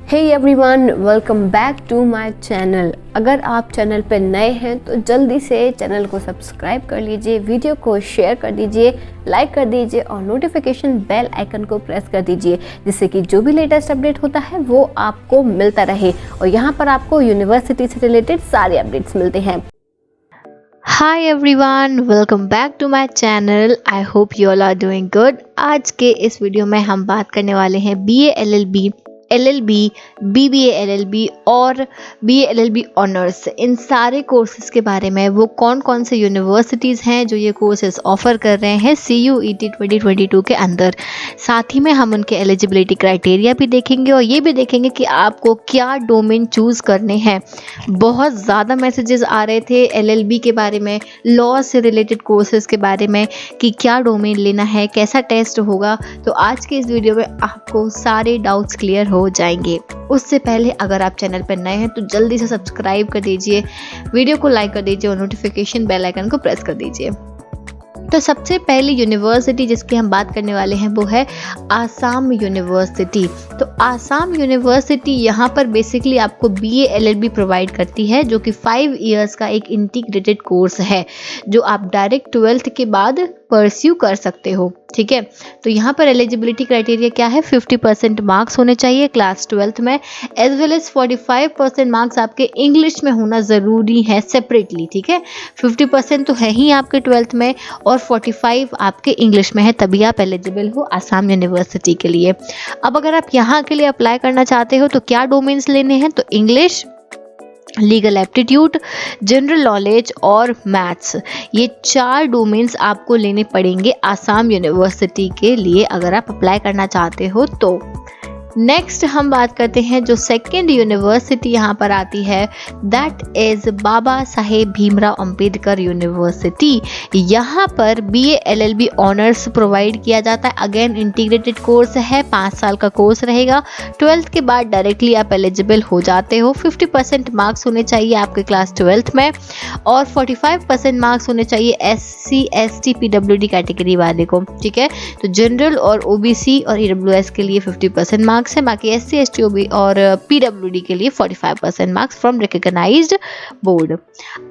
Hey everyone, welcome back to my channel. अगर आप channel पर नए हैं तो जल्दी से चैनल को सब्सक्राइब कर लीजिए, वीडियो को शेयर कर दीजिए, लाइक कर दीजिए और नोटिफिकेशन बेल आइकन को प्रेस कर दीजिए, जिससे कि जो भी लेटेस्ट अपडेट होता है वो आपको मिलता रहे। और यहाँ पर आपको यूनिवर्सिटी से रिलेटेड सारे अपडेट्स मिलते हैं। Hi everyone, welcome back to my channel. I hope you all are doing good. आज के इस वीडियो में हम बात करने वाले हैं BA LLB, LLB, BBA LLB और बीए एलएलबी ऑनर्स, इन सारे कोर्सेज के बारे में। वो कौन कौन से यूनिवर्सिटीज़ हैं जो ये कोर्सेज ऑफ़र कर रहे हैं CUET 2022 के अंदर। साथ ही में हम उनके एलिजिबिलिटी क्राइटेरिया भी देखेंगे और ये भी देखेंगे कि आपको क्या डोमेन चूज़ करने हैं। बहुत ज़्यादा मैसेजेस आ रहे थे एलएलबी के बारे में, लॉ से रिलेटेड कोर्सेज के बारे में कि क्या डोमेन लेना है, कैसा टेस्ट होगा। तो आज के इस वीडियो में आपको सारे डाउट्स क्लियर हो जाएंगे। उससे पहले अगर आप चैनल पर नए हैं तो जल्दी से सब्सक्राइब कर दीजिए, वीडियो को लाइक कर दीजिए और नोटिफिकेशन बेल आइकन को प्रेस कर दीजिए। तो सबसे पहली यूनिवर्सिटी जिसकी हम बात करने वाले हैं वो है आसाम यूनिवर्सिटी। तो आसाम यूनिवर्सिटी यहाँ पर बेसिकली आपको बीए एलएलबी प्रोवाइड करती है, जो कि 5 इयर्स का एक इंटीग्रेटेड कोर्स है जो आप डायरेक्ट 12th के बाद परस्यू कर सकते हो। ठीक है, तो यहाँ पर एलिजिबिलिटी क्राइटेरिया क्या है, 50% मार्क्स होने चाहिए क्लास 12th में, एज वेल एज 45% मार्क्स आपके इंग्लिश में होना ज़रूरी है सेपरेटली। ठीक है, 50% तो है ही आपके 12th में और 45 आपके इंग्लिश में है, तभी आप एलिजिबल हो आसाम यूनिवर्सिटी के लिए। अब अगर आप यहाँ के लिए अप्लाई करना चाहते हो तो क्या डोमेन्स लेने हैं, तो English, legal aptitude, general knowledge और मैथ्स, ये 4 डोमेन्स आपको लेने पड़ेंगे आसाम यूनिवर्सिटी के लिए अगर आप अप्लाई करना चाहते हो तो। नेक्स्ट हम बात करते हैं जो सेकेंड यूनिवर्सिटी यहाँ पर आती है, that is Baba Saheb Bhimrao Ambedkar university. यहाँ पर बीए एलएलबी ऑनर्स प्रोवाइड किया जाता है। अगेन इंटीग्रेटेड कोर्स है, 5 साल का कोर्स रहेगा। 12th के बाद डायरेक्टली आप एलिजिबल हो जाते हो। 50% मार्क्स होने चाहिए आपके क्लास 12th में और 45% मार्क्स होने चाहिए SC ST PWD कैटेगरी वाले को। ठीक है, तो जनरल और OBC और EWS के लिए 50% मार्क्स है, बाकी SC ST OB और PWD के लिए 45% मार्क्स फ्रॉम रिकॉग्नाइज्ड बोर्ड।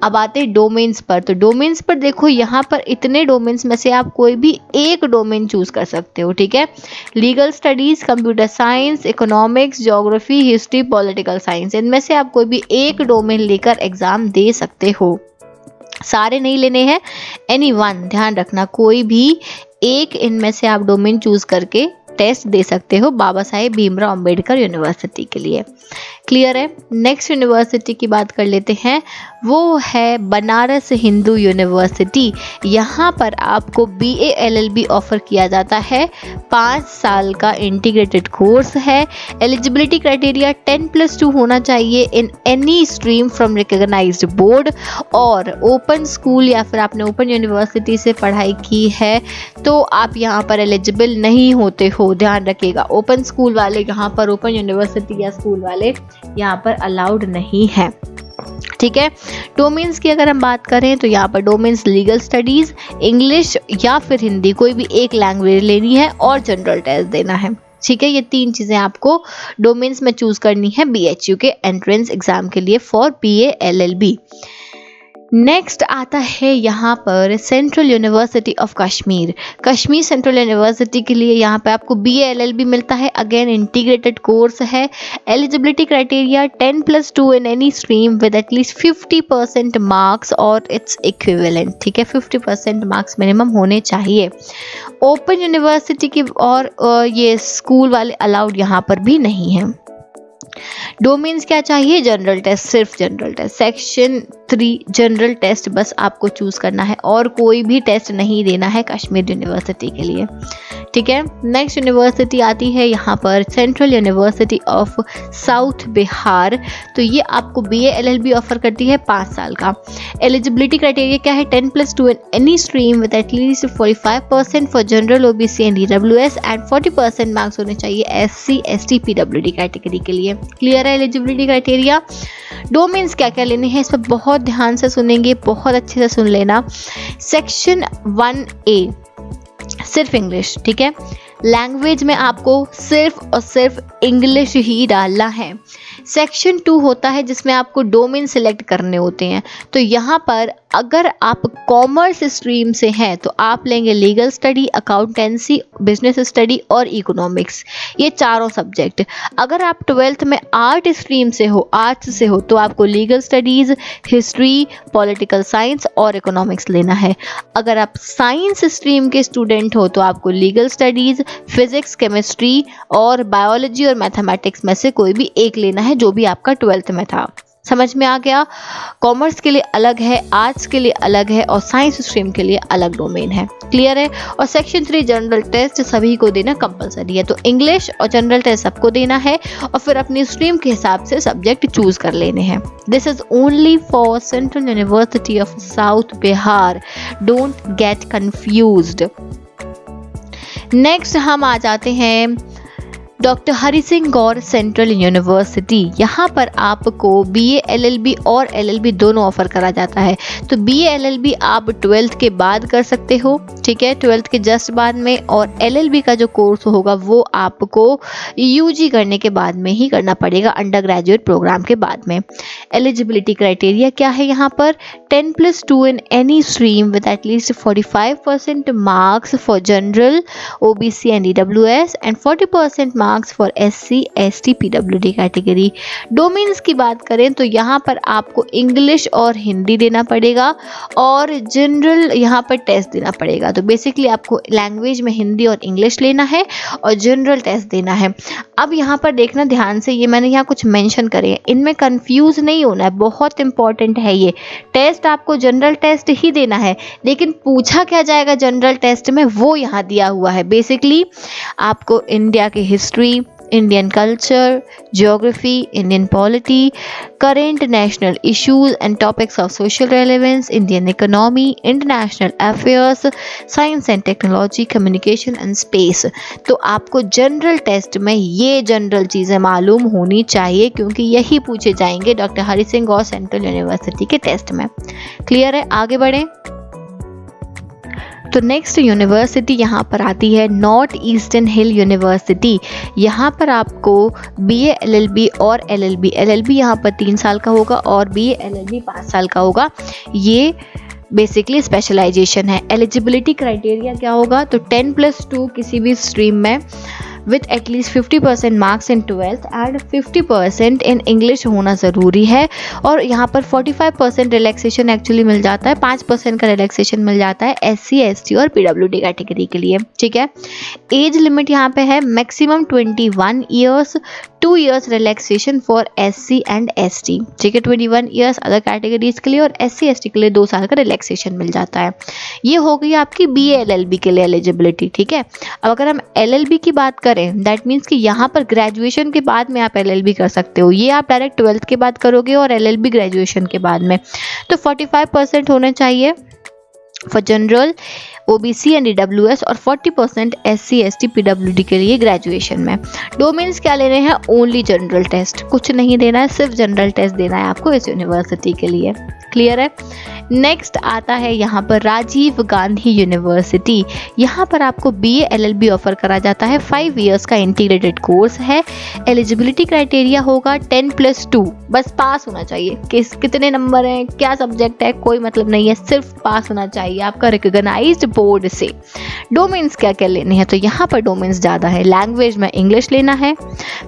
अब आते हैं डोमेन्स पर। तो डोमेन्स पर देखो, यहाँ पर इतने डोमेन्स में से आप कोई भी एक डोमेन चूज कर सकते हो। ठीक है, legal studies, computer science, economics, geography, history, political science, इनमें से आप कोई भी एक डोमेन लेकर एग्जाम दे सकते हो। सारे नहीं लेने हैं, एनीवन, ध्यान रखना, कोई भी एक इनमें से आप डोमेन चूज करके टेस्ट दे सकते हो बाबा साहेब भीमराव अंबेडकर यूनिवर्सिटी के लिए। क्लियर है। नेक्स्ट यूनिवर्सिटी की बात कर लेते हैं, वो है बनारस हिंदू यूनिवर्सिटी। यहाँ पर आपको बीए एलएलबी ऑफर किया जाता है। 5 साल का इंटीग्रेटेड कोर्स है। एलिजिबिलिटी क्राइटेरिया 10+2 होना चाहिए in any stream from recognised board और ओपन स्कूल या फिर आपने ओपन यूनिवर्सिटी से पढ़ाई की है तो आप यहाँ पर एलिजिबल नहीं होते हो। ध्यान रखिएगा, ओपन स्कूल वाले यहाँ पर, ओपन यूनिवर्सिटी या स्कूल वाले यहाँ पर अलाउड नहीं है। ठीक है, डोमेन्स की अगर हम बात करें तो यहाँ पर डोमेन्स लीगल स्टडीज, इंग्लिश या फिर हिंदी, कोई भी एक लैंग्वेज लेनी है और जनरल टेस्ट देना है। ठीक है, ये 3 चीज़ें आपको डोमेन्स में चूज करनी है BHU के एंट्रेंस एग्जाम के लिए फॉर BA LLB। नेक्स्ट आता है यहाँ पर central university of Kashmir. Kashmir central university के लिए यहाँ पे आपको BA LLB मिलता है। अगेन इंटीग्रेटेड कोर्स है। Eligibility criteria 10+2 in any stream with at least 50% marks और इट्स इक्विवेलेंट। ठीक है, 50% मार्क्स मिनिमम होने चाहिए। ओपन यूनिवर्सिटी की और ये स्कूल वाले अलाउड यहाँ पर भी नहीं है। डोमेन्स क्या चाहिए, जनरल टेस्ट, सिर्फ general test, section 3 general test बस आपको चूज करना है और कोई भी टेस्ट नहीं देना है कश्मीर यूनिवर्सिटी के लिए। ठीक है, नेक्स्ट यूनिवर्सिटी आती है यहाँ पर central university of south Bihar. तो ये आपको BA LLB ऑफर करती है 5 साल का। एलिजिबिलिटी क्राइटेरिया क्या है, 10+2 इन any stream with at least 45% for general OBC and EWS and 40% marks होने चाहिए SC ST PWD कैटेगरी के लिए। क्लियर है एलिजिबिलिटी क्राइटेरिया। डोमेन्स क्या क्या लेने हैं, इस पर बहुत ध्यान से सुनेंगे, बहुत अच्छे से सुन लेना। सेक्शन 1A सिर्फ इंग्लिश। ठीक है, लैंग्वेज में आपको सिर्फ और सिर्फ इंग्लिश ही डालना है। सेक्शन 2 होता है जिसमें आपको डोमेन सिलेक्ट करने होते हैं। तो यहाँ पर अगर आप कॉमर्स स्ट्रीम से हैं तो आप लेंगे legal study, accountancy, business study और इकोनॉमिक्स, ये चारों सब्जेक्ट। अगर आप 12th में आर्ट स्ट्रीम से हो, आर्ट्स से हो, तो आपको legal studies, history, political science और इकोनॉमिक्स लेना है। अगर आप साइंस स्ट्रीम के स्टूडेंट हो तो आपको लीगल स्टडीज़, फिजिक्स, केमिस्ट्री और बायोलॉजी और मैथमेटिक्स में से कोई भी एक लेना है जो भी आपका 12th में था। समझ में आ गया? कॉमर्स के लिए अलग है, आर्ट्स के लिए अलग है और साइंस स्ट्रीम के लिए अलग डोमेन है। क्लियर है? और सेक्शन 3 जनरल टेस्ट सभी को देना कंपलसरी है। तो इंग्लिश और जनरल टेस्ट सबको देना है और फिर अपनी स्ट्रीम के हिसाब से सब्जेक्ट चूज कर लेने हैं। This is only for central university of south Bihar, don't get confused. Next हम आ जाते हैं डॉक्टर हरि सिंह गौर सेंट्रल यूनिवर्सिटी। यहाँ पर आपको BA LLB और LLB दोनों ऑफर करा जाता है। तो BA LLB आप 12th के बाद कर सकते हो, ठीक है, 12th के जस्ट बाद में। और LLB का जो कोर्स होगा वो आपको UG करने के बाद में ही करना पड़ेगा, अंडर ग्रेजुएट प्रोग्राम के बाद में। एलिजिबिलिटी क्राइटेरिया क्या है यहाँ पर? 10+2 in any stream with at least 45% marks for general, OBC and EWS and 40% marks for SC, ST, PWD category. Domains की बात करें तो यहाँ पर आपको इंग्लिश और हिंदी देना पड़ेगा और जनरल यहाँ पर टेस्ट देना पड़ेगा। तो बेसिकली आपको लैंग्वेज में हिंदी और इंग्लिश लेना है और जनरल टेस्ट देना है। अब यहाँ पर देखना ध्यान से, ये मैंने यहाँ कुछ मेंशन करे हैं, इनमें कंफ्यूज नहीं होना है, बहुत इंपॉर्टेंट है ये। टेस्ट आपको जनरल टेस्ट ही देना है, लेकिन पूछा क्या जाएगा जनरल टेस्ट में वो यहाँ दिया हुआ है। बेसिकली आपको इंडिया की history, Indian culture, geography, Indian polity, current national issues and topics of social relevance, Indian economy, international affairs, science and technology, communication and space. तो आपको जनरल टेस्ट में ये जनरल चीज़ें मालूम होनी चाहिए क्योंकि यही पूछे जाएंगे डॉक्टर हरि सिंह गौर सेंट्रल यूनिवर्सिटी के टेस्ट में। क्लियर है? आगे बढ़ें। तो नेक्स्ट यूनिवर्सिटी यहाँ पर आती है नॉर्थ ईस्टर्न हिल यूनिवर्सिटी। यहाँ पर आपको BA LLB और LLB यहाँ पर 3 साल का होगा और BA LLB 5 साल का होगा। ये बेसिकली स्पेशलाइजेशन है। एलिजिबिलिटी क्राइटेरिया क्या होगा? तो 10+2 किसी भी स्ट्रीम में with at least 50% marks in 12th and 50% in English होना ज़रूरी है। और यहाँ पर 45% रिलैक्सेशन एक्चुअली मिल जाता है, 5% का रिलैक्सेशन मिल जाता है SC, ST और PWD कैटेगरी के लिए, ठीक है। एज लिमिट यहाँ पे है maximum 21 years, 2 years relaxation for SC and ST, ठीक है। 21 ईयर्स अदर कैटेगरीज के लिए और SC, ST के लिए 2 साल का रिलैक्सेशन मिल जाता है। ये हो गई आपकी BA LLB के लिए एलिजिबिलिटी, ठीक है। अब अगर हम LLB की बात करें, दैट मीन्स कि यहाँ पर ग्रेजुएशन के बाद में आप LLB कर सकते हो। ये आप डायरेक्ट 12th के बाद करोगे और LLB ग्रेजुएशन के बाद में। तो 45% होने चाहिए for general, OBC and EWS और 40% SC, ST, PWD के लिए ग्रेजुएशन में। डोमेन्स क्या लेने हैं? ओनली जनरल टेस्ट, कुछ नहीं देना है, सिर्फ जनरल टेस्ट देना है आपको इस यूनिवर्सिटी के लिए। क्लियर है? नेक्स्ट आता है यहाँ पर राजीव गांधी यूनिवर्सिटी। यहाँ पर आपको BA LLB ऑफर करा जाता है, 5 इयर्स का इंटीग्रेटेड कोर्स है। एलिजिबिलिटी क्राइटेरिया होगा 10+2, बस पास होना चाहिए। कितने नंबर हैं, क्या सब्जेक्ट है, कोई मतलब नहीं है, सिर्फ पास होना चाहिए आपका रिकॉग्नाइज्ड बोर्ड से। डोमेन्स क्या क्या लेने हैं? तो यहाँ पर डोमेन्स ज़्यादा है। लैंग्वेज में इंग्लिश लेना है,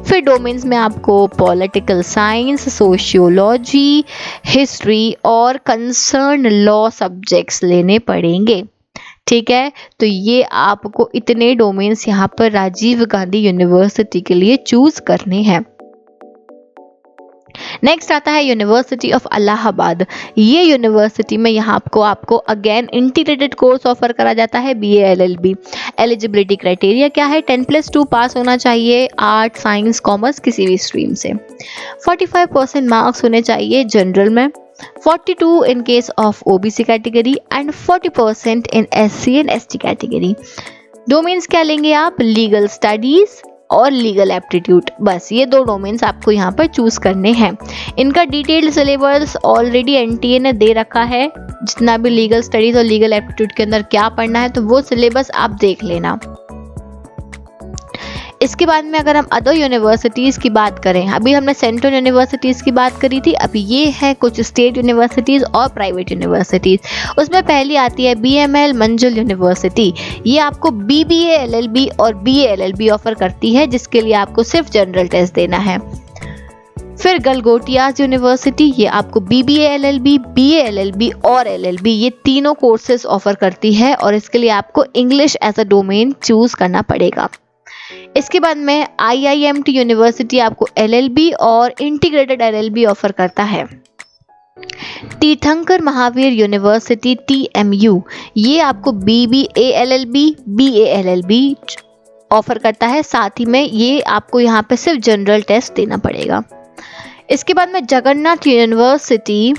फिर डोमेन्स में आपको पॉलिटिकल साइंस, सोशियोलॉजी, हिस्ट्री और कंसर्न लॉ सब्जेक्ट्स लेने पड़ेंगे, ठीक है। तो ये आपको इतने डोमेन्स यहाँ पर राजीव गांधी यूनिवर्सिटी के लिए चूज करने हैं। नेक्स्ट आता है यूनिवर्सिटी ऑफ इलाहाबाद। ये यूनिवर्सिटी में यहाँ आपको अगेन इंटीग्रेटेड कोर्स ऑफर करा जाता है BA LLB। एलिजिबिलिटी क्राइटेरिया क्या है? 10+2 पास होना चाहिए, आर्ट, साइंस, कॉमर्स किसी भी स्ट्रीम से। 45% मार्क्स होने चाहिए जनरल में, 42 in case of OBC category and 40% in SC and ST category. Domains क्या लेंगे आप? लीगल स्टडीज और लीगल एप्टीट्यूड, बस ये 2 डोमेन्स आपको यहाँ पर चूज करने हैं। इनका डिटेल्ड सिलेबस ऑलरेडी NTA ने दे रखा है, जितना भी लीगल स्टडीज और लीगल एप्टीट्यूड के अंदर क्या पढ़ना है, तो वो सिलेबस आप देख लेना। इसके बाद में अगर हम अदर यूनिवर्सिटीज़ की बात करें, अभी हमने सेंट्रल यूनिवर्सिटीज़ की बात करी थी, अभी ये है कुछ स्टेट यूनिवर्सिटीज़ और प्राइवेट यूनिवर्सिटीज़। उसमें पहली आती है BML मंजुल यूनिवर्सिटी। ये आपको BBA LLB और BA LLB ऑफर करती है, जिसके लिए आपको सिर्फ जनरल टेस्ट देना है। फिर गलगोटियाज यूनिवर्सिटी, ये आपको BBA LLB, BA LLB और LLB ये तीनों कोर्सेज ऑफर करती है और इसके लिए आपको English as a domain choose करना पड़ेगा। इसके बाद में IIMT यूनिवर्सिटी आपको LLB और इंटीग्रेटेड LLB ऑफर करता है। तीर्थंकर महावीर यूनिवर्सिटी TMU, ये आपको BBA LLB, BA LLB offer करता है, साथ ही में ये आपको यहाँ पे सिर्फ जनरल टेस्ट देना पड़ेगा। इसके बाद में जगन्नाथ यूनिवर्सिटी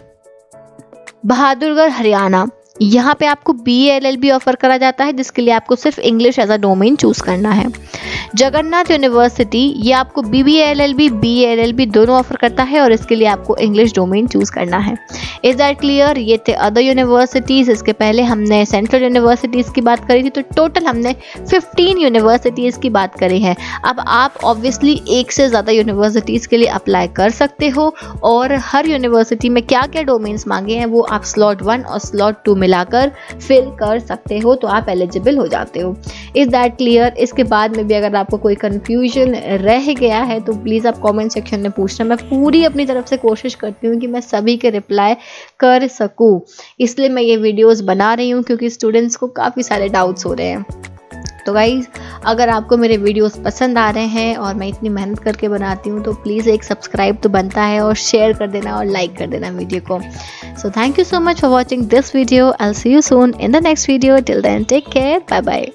बहादुरगढ़ हरियाणा, यहाँ पे आपको BA LLB ऑफर करा जाता है, जिसके लिए आपको सिर्फ English as a domain choose करना है। जगन्नाथ यूनिवर्सिटी ये आपको BBA LLB, BA LLB दोनों ऑफर करता है और इसके लिए आपको इंग्लिश डोमेन चूज करना है। Is that clear? ये थे अदर यूनिवर्सिटीज़। इसके पहले हमने सेंट्रल यूनिवर्सिटीज़ की बात करी थी, तो टोटल हमने 15 यूनिवर्सिटीज़ की बात करी है। अब आप ऑब्वियसली एक से ज़्यादा यूनिवर्सिटीज़ के लिए अप्लाई कर सकते हो और हर यूनिवर्सिटी में क्या क्या डोमेन्स मांगे हैं वो आप स्लॉट 1 और स्लॉट 2 मिलाकर फिल कर सकते हो, तो आप एलिजिबल हो जाते हो। Is that clear? इसके बाद में भी अगर आपको कोई कंफ्यूजन रह गया है तो प्लीज़ आप कमेंट सेक्शन में पूछना। मैं पूरी अपनी तरफ से कोशिश करती हूँ कि मैं सभी के रिप्लाई कर सकूँ, इसलिए मैं ये वीडियोस बना रही हूँ क्योंकि स्टूडेंट्स को काफ़ी सारे डाउट्स हो रहे हैं। तो गाइज़, अगर आपको मेरे वीडियोस पसंद आ रहे हैं और मैं इतनी मेहनत करके बनाती हूँ तो प्लीज़ एक सब्सक्राइब तो बनता है और शेयर कर देना और लाइक कर देना वीडियो को। So thank you so much for watching this video. I will see you soon in the next video. Till then take care, bye bye.